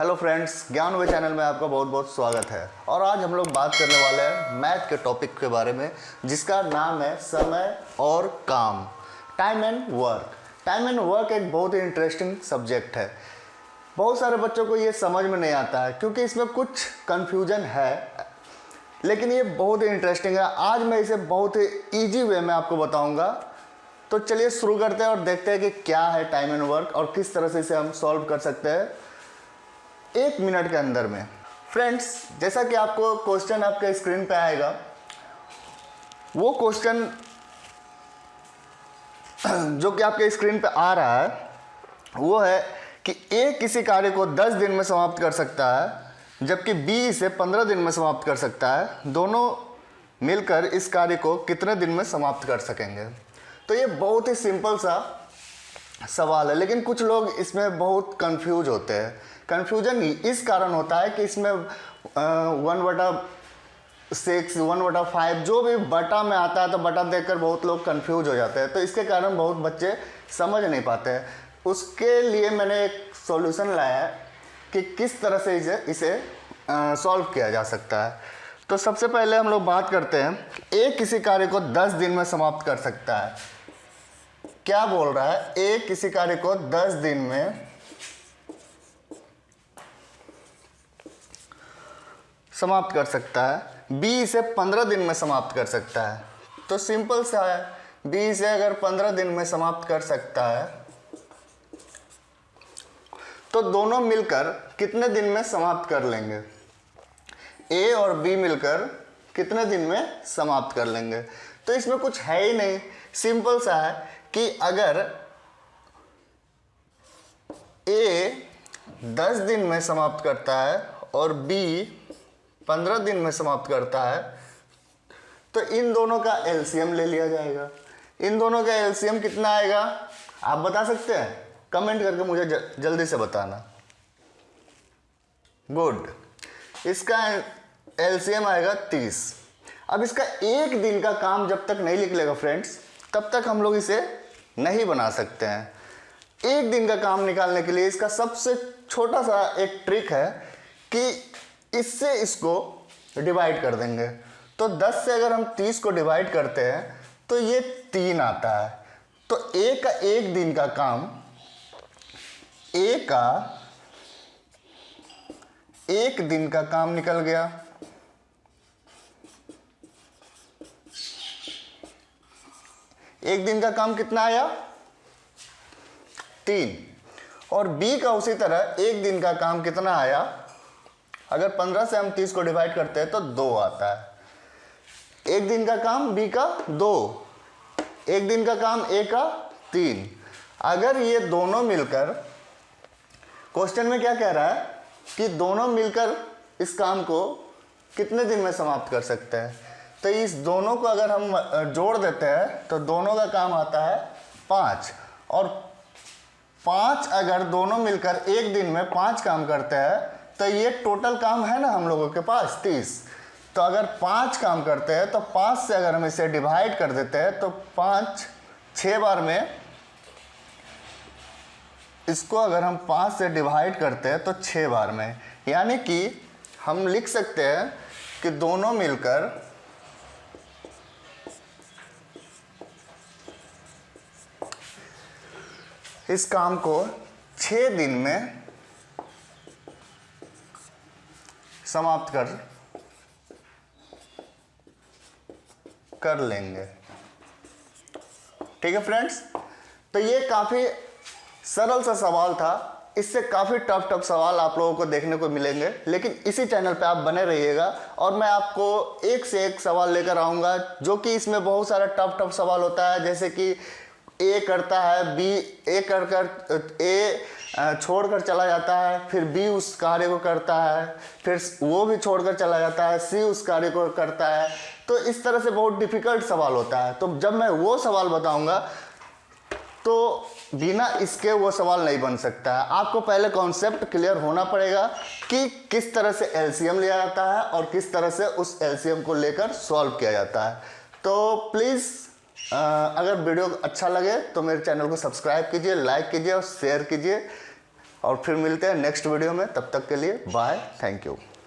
Hello friends, ज्ञान channel में आपका बहुत बहुत स्वागत है। और आज हम लोग बात करने वाले हैं मैथ के टॉपिक के बारे में, जिसका नाम है समय और काम, time and work. Time and work एक बहुत ही इंटरेस्टिंग सब्जेक्ट है। बहुत सारे बच्चों को ये समझ में नहीं आता है क्योंकि इसमें कुछ कन्फ्यूजन है, लेकिन ये बहुत ही इंटरेस्टिंग है। आज मैं इसे बहुत ही ईजी वे में आपको बताऊँगा। तो चलिए शुरू करते हैं और देखते हैं कि क्या है टाइम एंड वर्क और किस तरह से इसे हम सॉल्व कर सकते हैं 1 मिनट के अंदर में। फ्रेंड्स, जैसा कि आपको क्वेश्चन आपके स्क्रीन पे आएगा, वो क्वेश्चन जो कि आपके स्क्रीन पे आ रहा है वो है कि ए किसी कार्य को 10 दिन में समाप्त कर सकता है, जबकि बी इसे 15 दिन में समाप्त कर सकता है। दोनों मिलकर इस कार्य को कितने दिन में समाप्त कर सकेंगे? तो ये बहुत ही सिंपल सा सवाल है, लेकिन कुछ लोग इसमें बहुत कंफ्यूज होते हैं। कंफ्यूजन इस कारण होता है कि इसमें 1/6, 1/5 जो भी बटा में आता है, तो बटा देखकर बहुत लोग कंफ्यूज हो जाते हैं। तो इसके कारण बहुत बच्चे समझ नहीं पाते हैं। उसके लिए मैंने एक सॉल्यूशन लाया है कि किस तरह से इसे सॉल्व किया जा सकता है। तो सबसे पहले हम लोग बात करते हैं, ए किसी कार्य को 10 दिन में समाप्त कर सकता है। क्या बोल रहा है? ए किसी कार्य को 10 दिन में समाप्त कर सकता है, बी इसे 15 दिन में समाप्त कर सकता है। तो सिंपल सा है, बी इसे अगर 15 दिन में समाप्त कर सकता है तो दोनों मिलकर कितने दिन में समाप्त कर लेंगे? ए और बी मिलकर कितने दिन में समाप्त कर लेंगे? तो इसमें कुछ है ही नहीं, सिंपल सा है कि अगर ए 10 दिन में समाप्त करता है और बी 15 दिन में समाप्त करता है, तो इन दोनों का एलसीएम ले लिया जाएगा। इन दोनों का एलसीएम कितना आएगा, आप बता सकते हैं? कमेंट करके मुझे जल्दी से बताना। गुड, इसका एलसीएम आएगा 30। अब इसका एक दिन का काम जब तक नहीं निकलेगा फ्रेंड्स, तब तक हम लोग इसे नहीं बना सकते हैं। एक दिन का काम निकालने के लिए इसका सबसे छोटा सा एक ट्रिक है कि इससे इसको डिवाइड कर देंगे। तो 10 से अगर हम 30 को डिवाइड करते हैं तो ये 3 आता है। तो ए का एक दिन का काम, ए का एक दिन का काम निकल गया। एक दिन का काम कितना आया? 3। और बी का उसी तरह एक दिन का काम कितना आया? अगर 15 से हम 30 को डिवाइड करते हैं तो 2 आता है। एक दिन का काम बी का 2, एक दिन का काम ए का 3। अगर ये दोनों मिलकर, क्वेश्चन में क्या कह रहा है कि दोनों मिलकर इस काम को कितने दिन में समाप्त कर सकते हैं, तो इस दोनों को अगर हम जोड़ देते हैं तो दोनों का काम आता है 5। और 5 अगर दोनों मिलकर एक दिन में 5 काम करते हैं, तो ये टोटल काम है ना हम लोगों के पास 30। तो अगर 5 काम करते हैं तो 5 से अगर हम इसे डिवाइड कर देते हैं तो 5 6 बार में, इसको अगर हम 5 से डिवाइड करते हैं तो 6 बार में, यानी कि हम लिख सकते हैं कि दोनों मिलकर इस काम को 6 दिन में समाप्त कर लेंगे। ठीक है फ्रेंड्स, तो ये काफ़ी सरल सा सवाल था। इससे काफ़ी टफ सवाल आप लोगों को देखने को मिलेंगे, लेकिन इसी चैनल पे आप बने रहिएगा और मैं आपको एक से एक सवाल लेकर आऊँगा, जो कि इसमें बहुत सारा टफ सवाल होता है। जैसे कि ए करता है, बी ए ए छोड़कर चला जाता है, फिर बी उस कार्य को करता है, फिर वो भी छोड़कर चला जाता है, सी उस कार्य को करता है। तो इस तरह से बहुत डिफ़िकल्ट सवाल होता है। तो जब मैं वो सवाल बताऊंगा तो बिना इसके वो सवाल नहीं बन सकता है। आपको पहले कॉन्सेप्ट क्लियर होना पड़ेगा कि किस तरह से एलसीएम लिया जाता है और किस तरह से उस एलसीएम को लेकर सॉल्व किया जाता है। तो प्लीज़ अगर वीडियो अच्छा लगे तो मेरे चैनल को सब्सक्राइब कीजिए, लाइक कीजिए और शेयर कीजिए। और फिर मिलते हैं नेक्स्ट वीडियो में, तब तक के लिए बाय, थैंक यू।